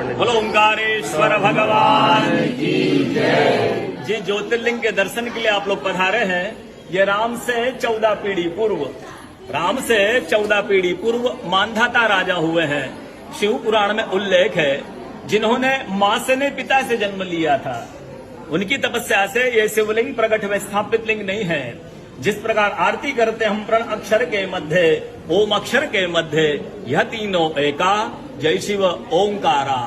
बोलो ओंकारेश्वर भगवान की जय। जी ज्योतिर्लिंग के दर्शन के लिए आप लोग पधारे हैं। ये राम से 14 पीढ़ी पूर्व मानधाता राजा हुए हैं। शिव पुराण में उल्लेख है, जिन्होंने मां से ने पिता से जन्म लिया था। उनकी तपस्या से ये शिवलिंग प्रकट में स्थापित लिंग नहीं है। जिस प्रकार आरती करते हम प्रण अक्षर के मध्य, ओम अक्षर के मध्य, यह तीनों एका, जय शिव ओंकारा।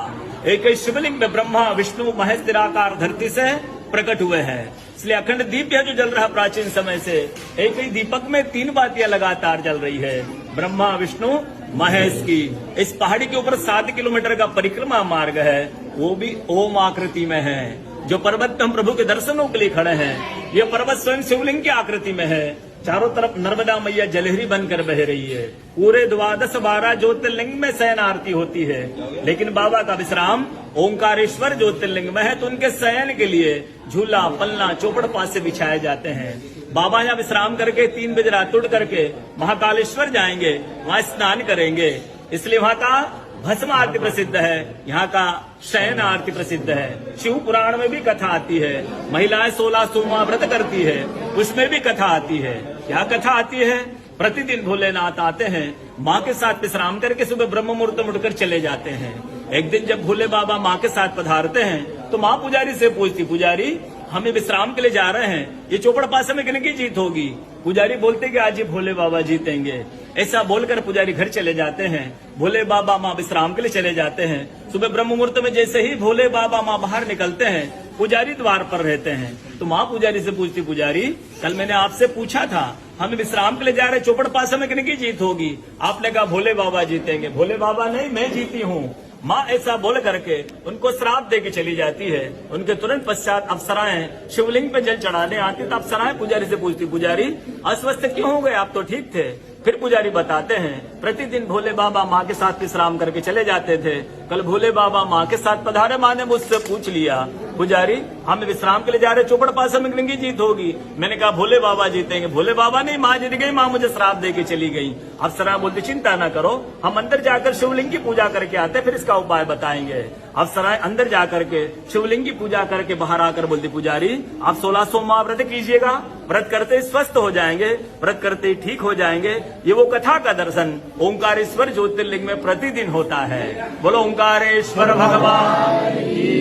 एक ही शिवलिंग में ब्रह्मा विष्णु महेश निराकार धरती से प्रकट हुए हैं। इसलिए अखंड दीप है जो जल रहा प्राचीन समय से। एक ही दीपक में 3 बातियां लगातार जल रही है, ब्रह्मा विष्णु महेश की। इस पहाड़ी के ऊपर 7 किलोमीटर का परिक्रमा मार्ग है, वो भी ओम आकृति में है। जो पर्वत पे हम प्रभु के दर्शनों के लिए खड़े हैं, यह पर्वत स्वयं शिवलिंग की आकृति में है। चारों तरफ नर्मदा मैया जलहरी बनकर बह रही है। पूरे 12 ज्योतिर्लिंग में शयन आरती होती है, लेकिन बाबा का विश्राम ओंकारेश्वर ज्योतिर्लिंग में है, तो उनके शयन के लिए झूला पलना चौपड़ पास से बिछाए जाते हैं। बाबा यहाँ विश्राम करके 3 बजे रात उठ करके महाकालेश्वर जाएंगे, वहाँ स्नान करेंगे। इसलिए वहाँ का भस्म आरती प्रसिद्ध है, यहाँ का शयन आरती प्रसिद्ध है। शिव पुराण में भी कथा आती है, महिलाएं 16 सोमवार व्रत करती है, उसमें भी कथा आती है। क्या कथा आती है? प्रतिदिन भोलेनाथ आते हैं, माँ के साथ विश्राम करके सुबह ब्रह्म मुहूर्त में उठकर चले जाते हैं। एक दिन जब भोले बाबा माँ के साथ पधारते हैं, तो माँ पुजारी से पूछती, पुजारी हमें विश्राम के लिए जा रहे हैं, ये चौपड़ पासे में किन की जीत होगी? पुजारी बोलते कि आज ही भोले बाबा जीतेंगे। ऐसा बोलकर पुजारी घर चले जाते हैं। भोले बाबा माँ विश्राम के लिए चले जाते हैं। सुबह ब्रह्म मुहूर्त में जैसे ही भोले बाबा माँ बाहर निकलते हैं, पुजारी द्वार पर रहते हैं। तो माँ पुजारी से पूछती, पुजारी कल मैंने आपसे पूछा था, हम विश्राम के लिए जा रहे, चौपड़ पासे में किन की जीत होगी? आपने कहा भोले बाबा जीतेंगे। भोले बाबा नहीं, मैं जीती हूँ। माँ ऐसा बोल करके उनको श्राप दे के चली जाती है। उनके तुरंत पश्चात अप्सराएं शिवलिंग पे जल चढ़ाने आती, तो अप्सराएं पुजारी से पूछती, पुजारी अस्वस्थ क्यों हो गए, आप तो ठीक थे। फिर पुजारी बताते हैं, प्रतिदिन भोले बाबा माँ के साथ विश्राम करके चले जाते थे। कल भोले बाबा माँ के साथ पधारे, माँ ने मुझसे पूछ लिया, पुजारी हम विश्राम के लिए जा रहे, चौपड़ पासे में किनकी जीत होगी? मैंने कहा भोले बाबा जीतेंगे। भोले बाबा नहीं, माँ जीत गई, माँ मुझे श्राप दे के चली गई। अप्सरा बोलती, चिंता न करो, हम अंदर जाकर शिवलिंग की पूजा करके आते, फिर इसका उपाय बताएंगे। अप्सराएं अंदर जाकर के शिवलिंग की पूजा करके बाहर आकर बोलती, पुजारी आप 16 सोमवार व्रत कीजिएगा, व्रत करते ही स्वस्थ हो जाएंगे, व्रत करते ही ठीक हो जाएंगे। ये वो कथा का दर्शन ओंकारेश्वर ज्योतिर्लिंग में प्रतिदिन होता है। बोलो ओंकारेश्वर भगवान की